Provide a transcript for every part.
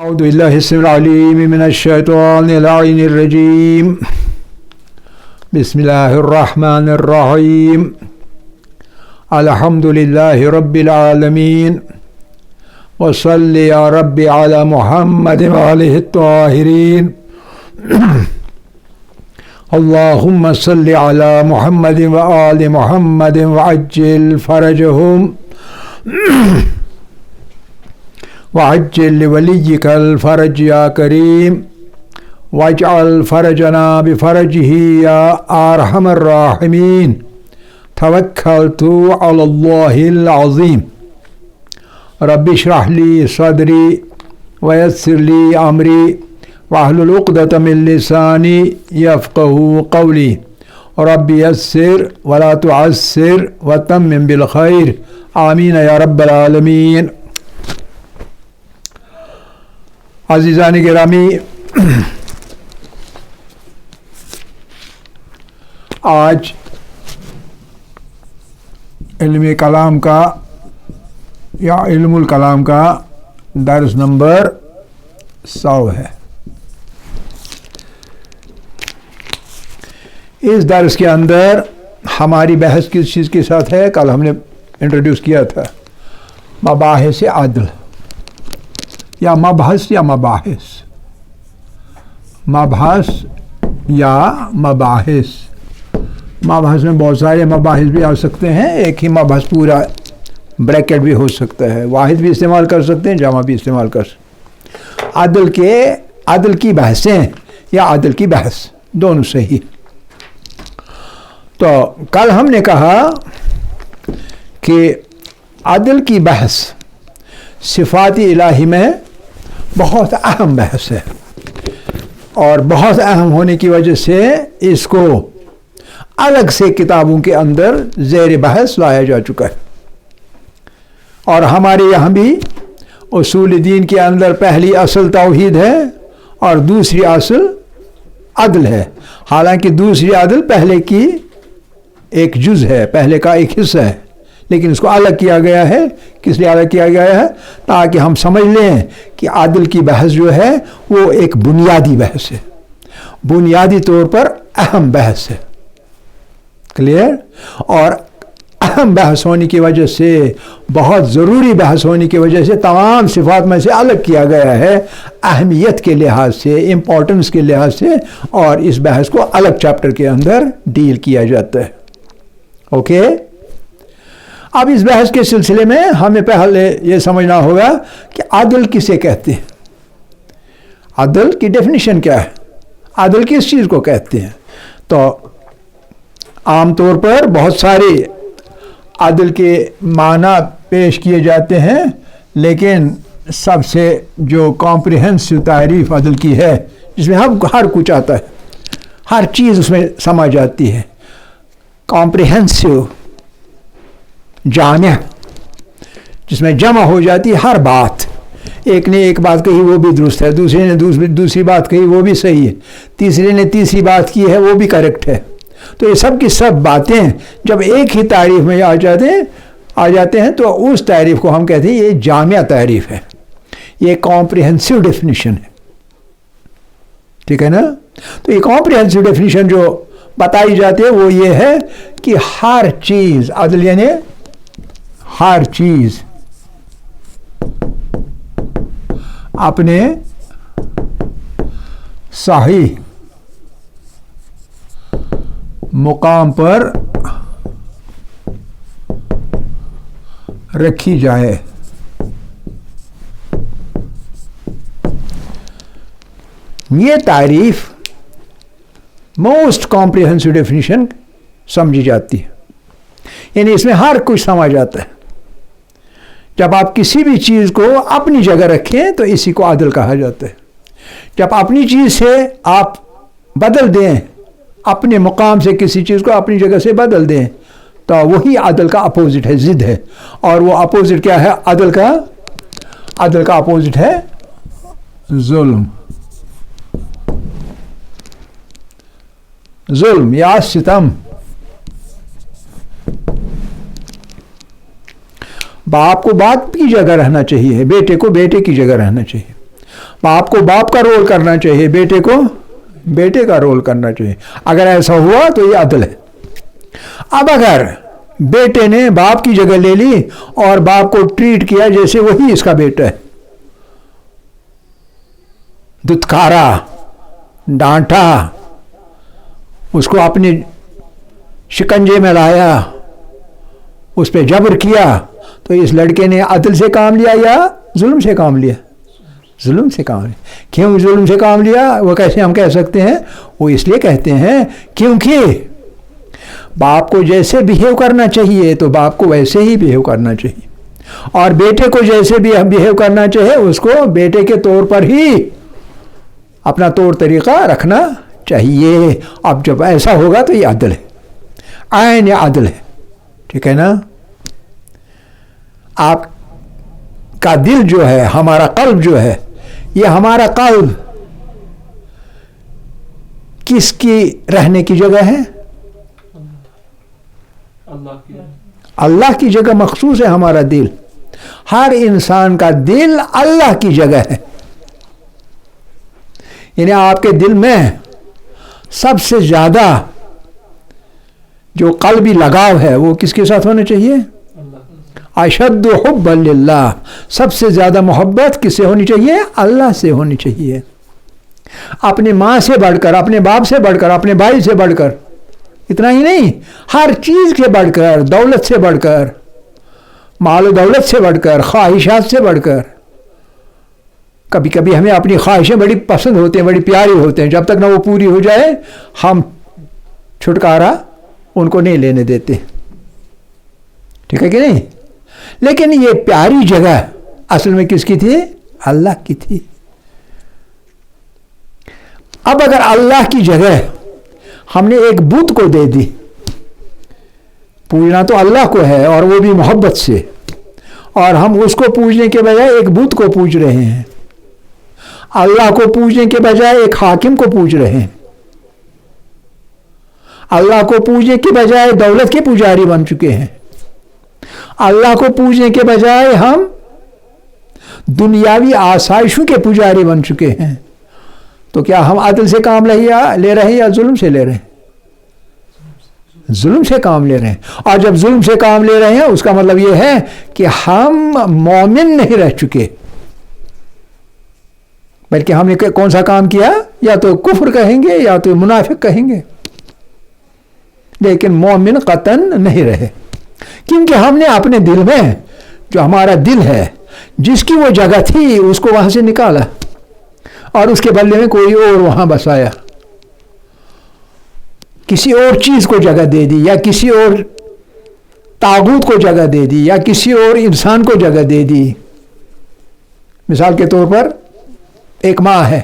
أعوذ بالله السميع العليم من الشيطان اللعين الرجيم. بسم الله الرحمن الرحيم. الحمد لله رب العالمين. وصل يا ربي على محمد وآله الطاهرين. اللهم صل على محمد وآل محمد وعجل فرجهم وعجل لوليك الفرج يا كريم واجعل فرجنا بفرجه يا أرحم الراحمين. توكلت على الله العظيم. رب اشرح لي صدري ويسر لي أمري واحلل عقدة من لساني يفقه قولي. رب يسر ولا تعسر وتمم بالخير. آمين يا رب العالمين. عزیزان گرامی، آج علم کلام کا یا علم الکلام کا درس نمبر 100 ہے۔ اس درس کے اندر ہماری بحث کس چیز کے ساتھ ہے؟ کل ہم نے انٹروڈیوس کیا تھا مباحث عدل یا مبحث یا مباحث، مبحث یا مباحث۔ مبحث میں بہت سارے مباحث بھی آ سکتے ہیں، ایک ہی مبحث پورا بریکٹ بھی ہو سکتا ہے، واحد بھی استعمال کر سکتے ہیں، جمع بھی استعمال کر سکتے ہیں۔ عدل کی بحثیں یا عدل کی بحث دونوں صحیح۔ تو کل ہم نے کہا کہ عدل کی بحث صفات الہی میں بہت اہم بحث ہے، اور بہت اہم ہونے کی وجہ سے اس کو الگ سے کتابوں کے اندر زیر بحث لایا جا چکا ہے۔ اور ہمارے یہاں بھی اصول دین کے اندر پہلی اصل توحید ہے اور دوسری اصل عدل ہے، حالانکہ دوسری عدل پہلے کی ایک جز ہے، پہلے کا ایک حصہ ہے، لیکن اس کو الگ کیا گیا ہے۔ کس لیے الگ کیا گیا ہے؟ تاکہ ہم سمجھ لیں کہ عدل کی بحث جو ہے وہ ایک بنیادی بحث ہے، بنیادی طور پر اہم بحث ہے۔ کلیئر؟ اور اہم بحث ہونے کی وجہ سے، بہت ضروری بحث ہونے کی وجہ سے تمام صفات میں سے الگ کیا گیا ہے، اہمیت کے لحاظ سے، امپورٹنس کے لحاظ سے، اور اس بحث کو الگ چیپٹر کے اندر ڈیل کیا جاتا ہے۔ اوکے؟ اب اس بحث کے سلسلے میں ہمیں پہلے یہ سمجھنا ہوگا کہ عدل کسے کہتے ہیں، عدل کی ڈیفینیشن کیا ہے، عدل کس چیز کو کہتے ہیں۔ تو عام طور پر بہت سارے عدل کے معنی پیش کیے جاتے ہیں، لیکن سب سے جو کمپریہنسو تعریف عدل کی ہے، جس میں ہر کچھ آتا ہے، ہر چیز اس میں سما جاتی ہے، کمپریہنسو، جامع، جس میں جمع ہو جاتی ہے ہر بات۔ ایک نے ایک بات کہی وہ بھی درست ہے، دوسرے نے دوسری بات کہی وہ بھی صحیح ہے، تیسرے نے تیسری بات کی ہے وہ بھی کریکٹ ہے۔ تو یہ سب کی سب باتیں جب ایک ہی تعریف میں آ جاتے ہیں تو اس تعریف کو ہم کہتے ہیں یہ جامع تعریف ہے، یہ کمپریہنسو ڈیفینیشن ہے۔ ٹھیک ہے نا؟ تو یہ کمپریہنسو ڈیفینیشن جو بتائی جاتی ہے وہ یہ ہے کہ ہر چیز، عدل یعنی ہر چیز اپنے صحیح مقام پر رکھی جائے۔ یہ تعریف موسٹ کمپریہنسو ڈیفینیشن سمجھی جاتی ہے، یعنی اس میں ہر کچھ سمجھ جاتا ہے۔ جب آپ کسی بھی چیز کو اپنی جگہ رکھیں تو اسی کو عدل کہا جاتا ہے۔ جب اپنی چیز سے آپ بدل دیں، اپنے مقام سے کسی چیز کو اپنی جگہ سے بدل دیں، تو وہی عدل کا اپوزٹ ہے، ضد ہے۔ اور وہ اپوزٹ کیا ہے عدل کا؟ عدل کا اپوزٹ ہے ظلم، ظلم یا ستم۔ باپ کو باپ کی جگہ رہنا چاہیے، بیٹے کو بیٹے کی جگہ رہنا چاہیے، باپ کو باپ کا رول کرنا چاہیے، بیٹے کو بیٹے کا رول کرنا چاہیے. اگر ایسا ہوا تو یہ عدل ہے. اب اگر بیٹے نے باپ کی جگہ لے لی اور باپ کو ٹریٹ کیا جیسے وہی اس کا بیٹا ہے، دتکارا، ڈانٹا، اس کو اپنے شکنجے میں لایا، اس پہ جبر کیا، تو اس لڑکے نے عدل سے کام لیا یا ظلم سے کام لیا؟ ظلم سے کام لیا. کیوں ظلم سے کام لیا؟ وہ کیسے ہم کہہ سکتے ہیں؟ وہ اس لیے کہتے ہیں کیونکہ باپ کو جیسے بیہیو کرنا چاہیے تو باپ کو ویسے ہی بیہیو کرنا چاہیے، اور بیٹے کو جیسے بھی بیہیو کرنا چاہیے اس کو بیٹے کے طور پر ہی اپنا طور طریقہ رکھنا چاہیے. اب جب ایسا ہوگا تو یہ عدل ہے، عین عدل ہے. ٹھیک ہے نا؟ آپ کا دل جو ہے، ہمارا قلب جو ہے، یہ ہمارا قلب کس کی رہنے کی جگہ ہے؟ اللہ کی جگہ مخصوص ہے ہمارا دل. ہر انسان کا دل اللہ کی جگہ ہے. یعنی آپ کے دل میں سب سے زیادہ جو قلبی لگاؤ ہے وہ کس کے ساتھ ہونا چاہیے؟ اشد حب للہ. سب سے زیادہ محبت کس سے ہونی چاہیے؟ اللہ سے ہونی چاہیے. اپنے ماں سے بڑھ کر، اپنے باپ سے بڑھ کر، اپنے بھائی سے بڑھ کر، اتنا ہی نہیں، ہر چیز سے بڑھ کر، دولت سے بڑھ کر، مال و دولت سے بڑھ کر، خواہشات سے بڑھ کر. کبھی کبھی ہمیں اپنی خواہشیں بڑی پسند ہوتی ہیں، بڑی پیاری ہوتے ہیں، جب تک نہ وہ پوری ہو جائے ہم چھٹکارا ان کو نہیں لینے دیتے. ٹھیک ہے کہ نہیں؟ لیکن یہ پیاری جگہ اصل میں کس کی تھی؟ اللہ کی تھی. اب اگر اللہ کی جگہ ہم نے ایک بت کو دے دی، پوجنا تو اللہ کو ہے اور وہ بھی محبت سے، اور ہم اس کو پوجنے کے بجائے ایک بت کو پوج رہے ہیں، اللہ کو پوجنے کے بجائے ایک حاکم کو پوج رہے ہیں، اللہ کو پوجنے کے بجائے دولت کے پجاری بن چکے ہیں، اللہ کو پوجنے کے بجائے ہم دنیاوی آسائشوں کے پجاری بن چکے ہیں. تو کیا ہم عدل سے کام لے رہے ہیں یا ظلم سے لے رہے ہیں؟ ظلم سے کام لے رہے ہیں. اور جب ظلم سے کام لے رہے ہیں اس کا مطلب یہ ہے کہ ہم مومن نہیں رہ چکے، بلکہ ہم نے کون سا کام کیا؟ یا تو کفر کہیں گے یا تو منافق کہیں گے، لیکن مومن قطعاً نہیں رہے. کیونکہ ہم نے اپنے دل میں، جو ہمارا دل ہے، جس کی وہ جگہ تھی اس کو وہاں سے نکالا اور اس کے بدلے میں کوئی اور وہاں بسایا، کسی اور چیز کو جگہ دے دی، یا کسی اور طاغوت کو جگہ دے دی، یا کسی اور انسان کو جگہ دے دی. مثال کے طور پر ایک ماں ہے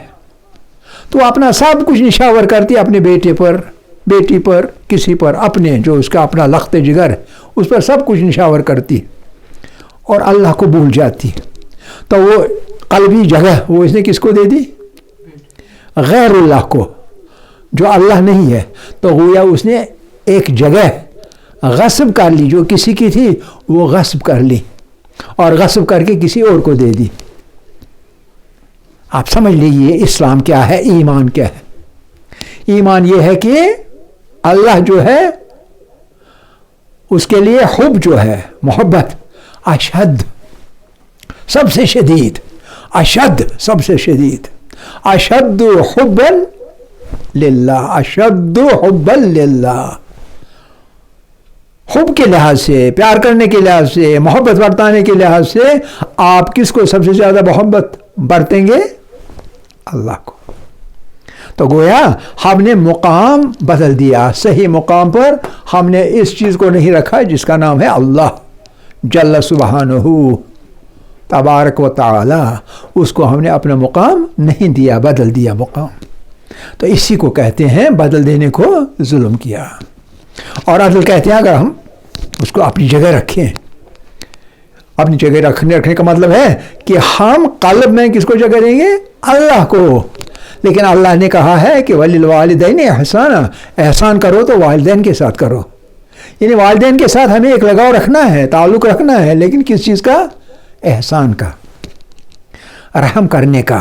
تو اپنا سب کچھ نشاور کرتی اپنے بیٹے پر، بیٹی پر، کسی پر، اپنے جو اس کا اپنا لخت جگر ہے اس پر سب کچھ نشاور کرتی اور اللہ کو بھول جاتی. تو وہ قلبی جگہ وہ اس نے کس کو دے دی؟ غیر اللہ کو، جو اللہ نہیں ہے. تو گویا اس نے ایک جگہ غصب کر لی، جو کسی کی تھی وہ غصب کر لی اور غصب کر کے کسی اور کو دے دی. آپ سمجھ لیجیے اسلام کیا ہے، ایمان کیا ہے. ایمان یہ ہے کہ اللہ جو ہے اس کے لیے حب جو ہے، محبت، اشد، سب سے شدید، اشد، سب سے شدید، اشد حبا للہ، اشد حبا للہ. حب کے لحاظ سے، پیار کرنے کے لحاظ سے، محبت برتانے کے لحاظ سے آپ کس کو سب سے زیادہ محبت برتیں گے؟ اللہ کو. تو گویا ہم نے مقام بدل دیا، صحیح مقام پر ہم نے اس چیز کو نہیں رکھا جس کا نام ہے اللہ جل سبحانہ تبارک و تعالی. اس کو ہم نے اپنا مقام نہیں دیا، بدل دیا مقام. تو اسی کو کہتے ہیں بدل دینے کو ظلم کیا. اور عدل کہتے ہیں اگر ہم اس کو اپنی جگہ رکھیں. اپنی جگہ رکھنے کا مطلب ہے کہ ہم قلب میں کس کو جگہ دیں گے؟ اللہ کو. لیکن اللہ نے کہا ہے کہ وَلِلْوَالِدَيْنِ احسانا، احسان کرو تو والدین کے ساتھ کرو. یعنی والدین کے ساتھ ہمیں ایک لگاؤ رکھنا ہے، تعلق رکھنا ہے، لیکن کس چیز کا؟ احسان کا، رحم کرنے کا.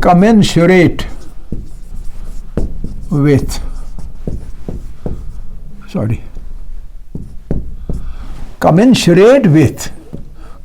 commensurate with, commensurate with,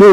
2,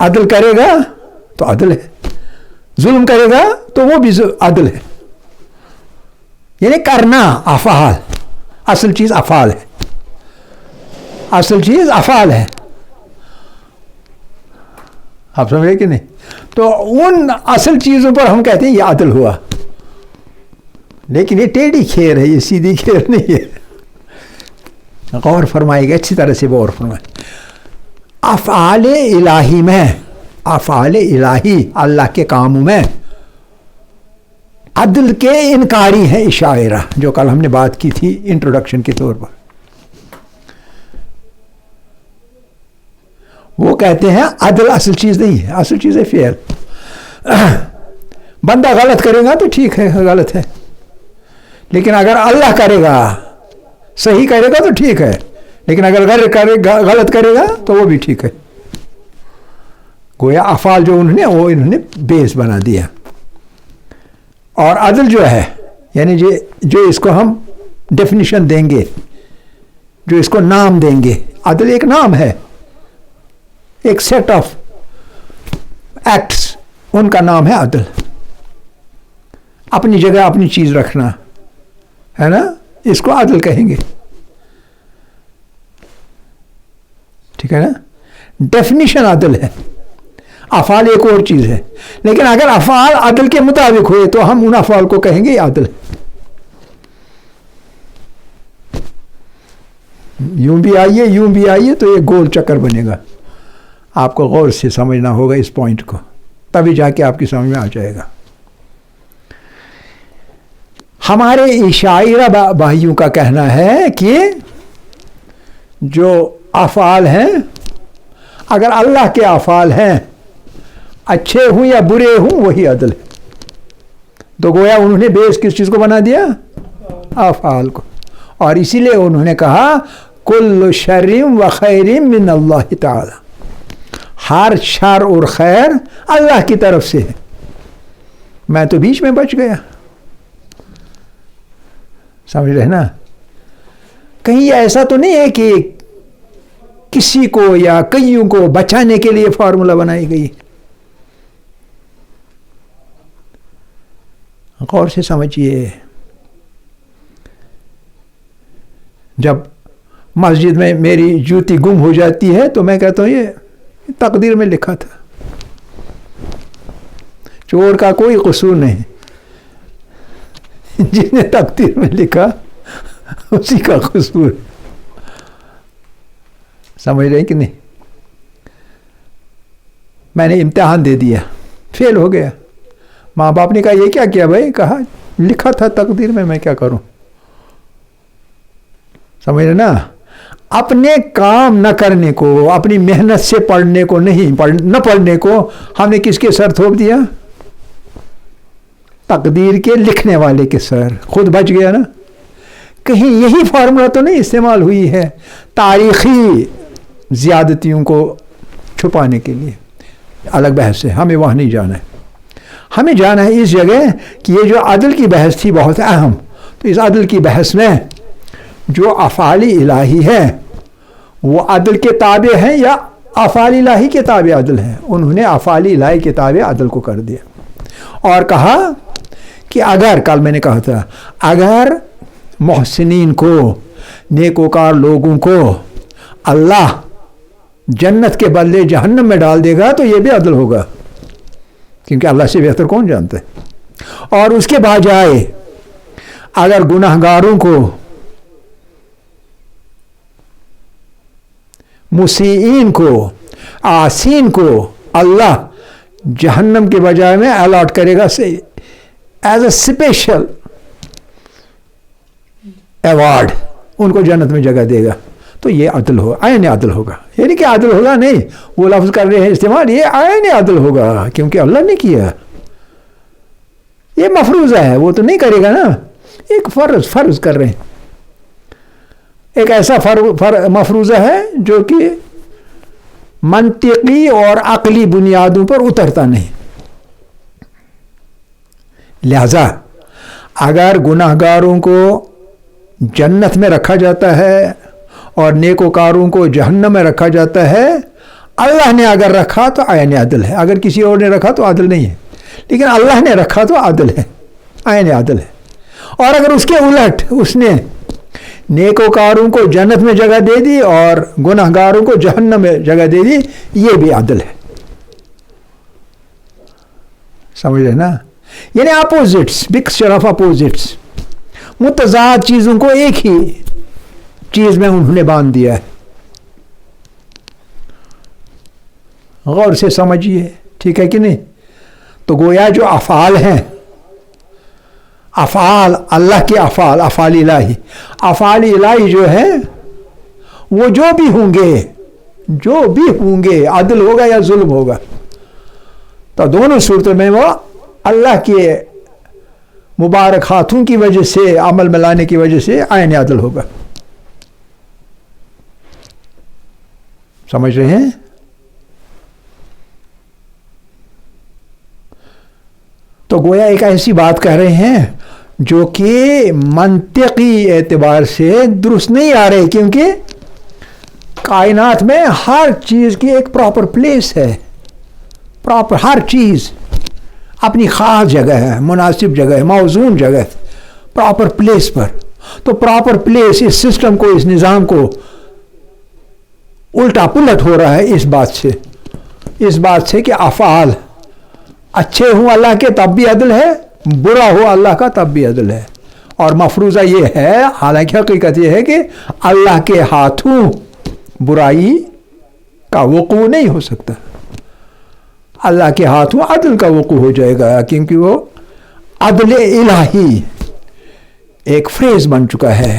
عدل کرے گا تو عدل ہے، ظلم کرے گا تو وہ بھی عدل ہے. یعنی کرنا افعال، اصل چیز افعال ہے، اصل چیز افعال ہے. آپ سمجھ رہے کہ نہیں؟ تو ان اصل چیزوں پر ہم کہتے ہیں یہ عدل ہوا، لیکن یہ ٹیڑھی کھیر ہے، یہ سیدھی کھیر نہیں ہے. غور فرمائے گا، اچھی طرح سے غور فرمائے. افعال الہی میں، افعال الہی اللہ کے کاموں میں عدل کے انکاری ہیں اشاعرہ، جو کل ہم نے بات کی تھی انٹروڈکشن کے طور پر. وہ کہتے ہیں عدل اصل چیز نہیں ہے، اصل چیز ہے فعل. بندہ غلط کرے گا تو ٹھیک ہے، غلط ہے، لیکن اگر اللہ کرے گا، صحیح کرے گا تو ٹھیک ہے، لیکن اگر غلط کرے گا تو وہ بھی ٹھیک ہے. گویا افعال جو انہوں نے بیس بنا دیا. اور عدل جو ہے، یعنی جو اس کو ہم ڈیفینیشن دیں گے، جو اس کو نام دیں گے، عدل ایک نام ہے، ایک سیٹ آف ایکٹس، ان کا نام ہے عدل. اپنی جگہ اپنی چیز رکھنا ہے نا، اس کو عدل کہیں گے. ٹھیک ہے نا؟ ڈیفینیشن عدل ہے. افعال ایک اور چیز ہے، لیکن اگر افعال عدل کے مطابق ہوئے تو ہم ان افعال کو کہیں گے یہ عدل ہے. یوں بھی آئیے یوں بھی آئیے تو یہ گول چکر بنے گا. آپ کو غور سے سمجھنا ہوگا اس پوائنٹ کو، تبھی جا کے آپ کی سمجھ میں آ جائے گا. ہمارے اشاعرہ بھائیوں کا کہنا ہے کہ جو افعال ہیں، اگر اللہ کے افعال ہیں، اچھے ہوں یا برے ہوں، وہی عدل ہے. تو گویا انہوں نے بیس کس چیز کو بنا دیا؟ افعال کو. اور اسی لیے انہوں نے کہا کل شر و خیر من اللہ تعالی، ہر شر اور خیر اللہ کی طرف سے ہے. میں تو بیچ میں بچ گیا. سمجھ رہے نا؟ کہیں ایسا تو نہیں ہے کہ کسی کو یا کئیوں کو بچانے کے لیے فارمولا بنائی گئی. غور سے سمجھیے. جب مسجد میں میری جوتی گم ہو جاتی ہے تو میں کہتا ہوں یہ تقدیر میں لکھا تھا. چور کا کوئی قصور نہیں، جس نے تقدیر میں لکھا اسی کا قصور. سمجھ رہے ہیں کہ نہیں؟ میں نے امتحان دے دیا، فیل ہو گیا. ماں باپ نے کہا یہ کیا کیا بھائی؟ کہا لکھا تھا تقدیر میں کیا کروں. سمجھ رہے نا؟ اپنے کام نہ کرنے کو، اپنی محنت سے پڑھنے کو نہ پڑھنے کو ہم نے کس کے سر تھوپ دیا؟ تقدیر کے لکھنے والے کے سر. خود بچ گیا نا. کہیں یہی فارمولا تو نہیں استعمال ہوئی ہے تاریخی زیادتیوں کو چھپانے کے لیے؟ الگ بحث ہے، ہمیں وہاں نہیں جانا ہے. ہمیں جانا ہے اس جگہ کہ یہ جو عدل کی بحث تھی بہت اہم، تو اس عدل کی بحث میں جو افعال الہی ہے وہ عدل کے تابع ہیں یا افعال الہی کے تابع عدل ہیں؟ انہوں نے افعال الہی کے تابع عدل کو کر دیا اور کہا کہ اگر، کل میں نے کہا تھا، اگر محسنین کو، نیکوکار لوگوں کو اللہ جنت کے بدلے جہنم میں ڈال دے گا تو یہ بھی عدل ہوگا، کیونکہ اللہ سے بہتر کون جانتا ہے. اور اس کے بجائے اگر گناہ گاروں کو، مسیئین کو، عاصین کو اللہ جہنم کے بجائے میں الاٹ کرے گا ایز اے اسپیشل ایوارڈ، ان کو جنت میں جگہ دے گا، تو یہ عدل ہوگا، عین عدل ہوگا. یعنی کہ عدل ہوگا نہیں، وہ لفظ کر رہے ہیں استعمال، یہ عین عدل ہوگا کیونکہ اللہ نے کیا. یہ مفروضہ ہے، وہ تو نہیں کرے گا نا. ایک فرض کر رہے ہیں، ایک ایسا مفروضہ ہے جو کہ منطقی اور عقلی بنیادوں پر اترتا نہیں. لہذا اگر گناہ گاروں کو جنت میں رکھا جاتا ہے اور نیکوکاروں کو جہنم میں رکھا جاتا ہے، اللہ نے اگر رکھا تو عین عدل ہے، اگر کسی اور نے رکھا تو عدل نہیں ہے، لیکن اللہ نے رکھا تو عدل ہے، عین عدل ہے۔ اور اگر اس کے الٹ اس نے نیکوکاروں کو جنت میں جگہ دے دی اور گناہ گاروں کو جہنم میں جگہ دے دی، یہ بھی عدل ہے۔ سمجھ رہے نا؟ یعنی اپوزٹس، مکسچر آف اپوزٹس، متضاد چیزوں کو ایک ہی چیز میں انہوں نے باندھ دیا ہے۔ غور سے سمجھیے، ٹھیک ہے کہ نہیں؟ تو گویا جو افعال ہیں، افعال اللہ کے افعال، افعال الہی، افعال الہی جو ہے وہ جو بھی ہوں گے عدل ہوگا یا ظلم ہوگا، تو دونوں صورتوں میں وہ اللہ کے مبارک ہاتھوں کی وجہ سے، عمل میں لانے کی وجہ سے عین عدل ہوگا۔ سمجھ رہے ہیں؟ تو گویا ایک ایسی بات کہہ رہے ہیں جو کہ منطقی اعتبار سے درست نہیں آ رہے، کیونکہ کائنات میں ہر چیز کی ایک پراپر پلیس ہے، پراپر ہر چیز اپنی خاص جگہ ہے، مناسب جگہ ہے، موزون جگہ ہے، پراپر پلیس پر۔ تو پراپر پلیس اس سسٹم کو، اس نظام کو الٹا پلٹ ہو رہا ہے اس بات سے کہ افعال اچھے ہوں اللہ کے تب بھی عدل ہے، برا ہو اللہ کا تب بھی عدل ہے۔ اور مفروضہ یہ ہے، حالانکہ حقیقت یہ ہے کہ اللہ کے ہاتھوں برائی کا وقوع نہیں ہو سکتا، اللہ کے ہاتھوں عدل کا وقوع ہو جائے گا، کیونکہ وہ عدل الہی ایک فریز بن چکا ہے۔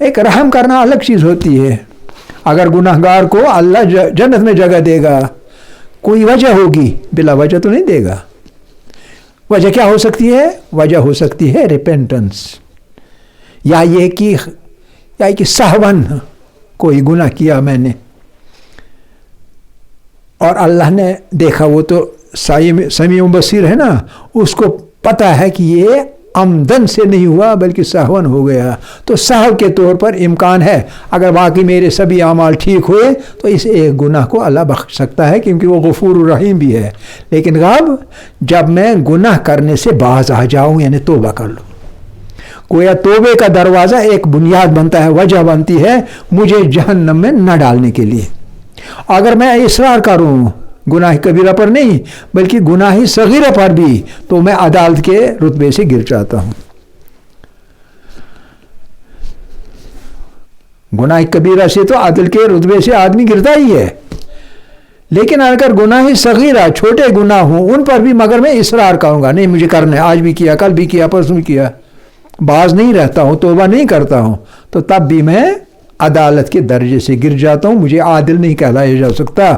ایک رحم کرنا الگ چیز ہوتی ہے۔ اگر گناہ گار کو اللہ جنت میں جگہ دے گا، کوئی وجہ ہوگی، بلا وجہ تو نہیں دے گا۔ وجہ کیا ہو سکتی ہے؟ وجہ ہو سکتی ہے ریپینٹنس، یا یہ کہ سہون کوئی گناہ کیا میں نے اور اللہ نے دیکھا، وہ تو سمیع بصیر ہے نا، اس کو پتہ ہے کہ یہ عمدن سے نہیں ہوا بلکہ سہون ہو گیا، تو سہو کے طور پر امکان ہے اگر واقعی میرے سبھی اعمال ٹھیک ہوئے تو اس ایک گناہ کو اللہ بخش سکتا ہے، کیونکہ وہ غفور الرحیم بھی ہے۔ لیکن جب میں گناہ کرنے سے باز آ جاؤں، یعنی توبہ کر لوں، گویا توبے کا دروازہ ایک بنیاد بنتا ہے، وجہ بنتی ہے مجھے جہنم میں نہ ڈالنے کے لیے۔ اگر میں اصرار کروں گناہ کبیرہ پر نہیں بلکہ گناہ صغیرہ پر بھی، تو میں عدالت کے رتبے سے گر جاتا ہوں۔ گناہ کبیرہ سے تو عدل کے رتبے سے آدمی گرتا ہی ہے، لیکن اگر گناہ صغیرہ، چھوٹے گناہ ہوں، ان پر بھی مگر میں اصرار کروں گا، نہیں مجھے کرنا ہے، آج بھی کیا، کل بھی کیا، پرسوں بھی کیا، باز نہیں رہتا ہوں، توبہ نہیں کرتا ہوں، تو تب بھی میں عدالت کے درجے سے گر جاتا ہوں، مجھے عادل نہیں کہلایا جا سکتا۔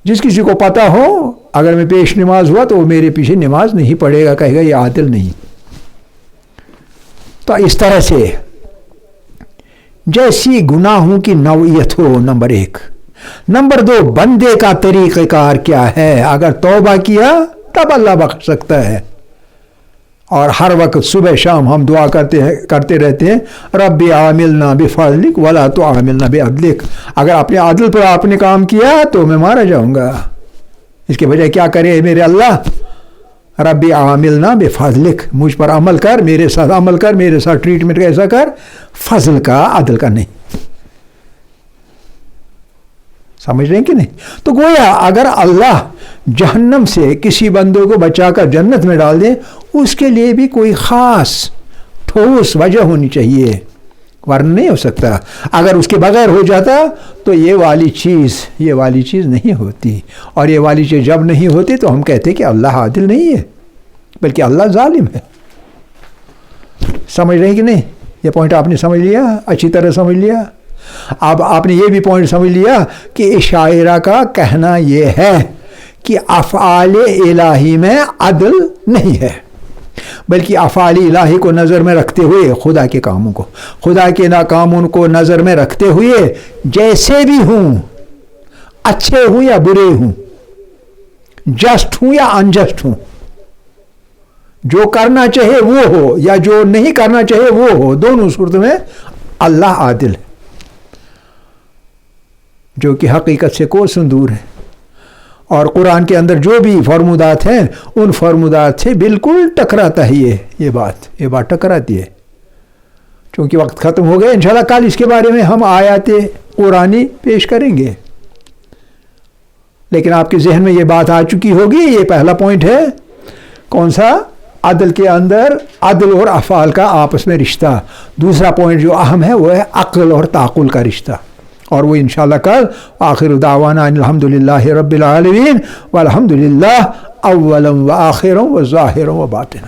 جس کسی کو پتہ ہو اگر میں پیش نماز ہوا تو وہ میرے پیچھے نماز نہیں پڑھے گا، کہے گا یہ عادل نہیں۔ تو اس طرح سے جیسی گناہوں کی نوعیت ہو، نمبر 1۔ نمبر 2، بندے کا طریقہ کار کیا ہے۔ اگر توبہ کیا تب اللہ بخش سکتا ہے، اور ہر وقت صبح شام ہم دعا کرتے رہتے ہیں، رب عاملنا بفضلک ولا تعاملنا بعدلک۔ اگر اپنے عدل پر آپ نے کام کیا تو میں مارا جاؤں گا، اس کے بجائے کیا کرے میرے اللہ، رب عاملنا بفضلک، مجھ پر عمل کر، میرے ساتھ عمل کر، میرے ساتھ ٹریٹمنٹ ایسا کر، فضل کا، عدل کا نہیں۔ سمجھ رہے ہیں کہ نہیں؟ تو گویا اگر اللہ جہنم سے کسی بندے کو بچا کر جنت میں ڈال دے، اس کے لیے بھی کوئی خاص ٹھوس وجہ ہونی چاہیے، ورنہ نہیں ہو سکتا۔ اگر اس کے بغیر ہو جاتا تو یہ والی چیز نہیں ہوتی، اور یہ والی چیز جب نہیں ہوتی تو ہم کہتے کہ اللہ عادل نہیں ہے بلکہ اللہ ظالم ہے۔ سمجھ رہے ہیں کہ نہیں؟ یہ پوائنٹ آپ نے سمجھ لیا، اچھی طرح سمجھ لیا۔ اب آپ نے یہ بھی پوائنٹ سمجھ لیا کہ اشاعرہ کا کہنا یہ ہے کہ افعال الہی میں عدل نہیں ہے، بلکہ افعال الہی کو نظر میں رکھتے ہوئے، خدا کے کاموں کو نظر میں رکھتے ہوئے، جیسے بھی ہوں، اچھے ہوں یا برے ہوں، جسٹ ہوں یا انجسٹ ہوں، جو کرنا چاہے وہ ہو یا جو نہیں کرنا چاہے وہ ہو، دونوں صورت میں اللہ عادل ہے۔ جو کہ حقیقت سے کوسوں دور ہے، اور قرآن کے اندر جو بھی فرمودات ہیں ان فرمودات سے بالکل ٹکراتا ہے یہ بات ٹکراتی ہے۔ چونکہ وقت ختم ہو گیا، انشاءاللہ کل اس کے بارے میں ہم آیات قرآنی پیش کریں گے، لیکن آپ کے ذہن میں یہ بات آ چکی ہوگی۔ یہ پہلا پوائنٹ ہے، کون سا؟ عدل کے اندر عدل اور افعال کا آپس میں رشتہ۔ دوسرا پوائنٹ جو اہم ہے وہ ہے عقل اور تعقل کا رشتہ، اور وہ انشاءاللہ کل۔ آخر دعوانا ان الحمدللہ رب العالمین والحمدللہ اولا و آخرا و ظاہرا و باطنا۔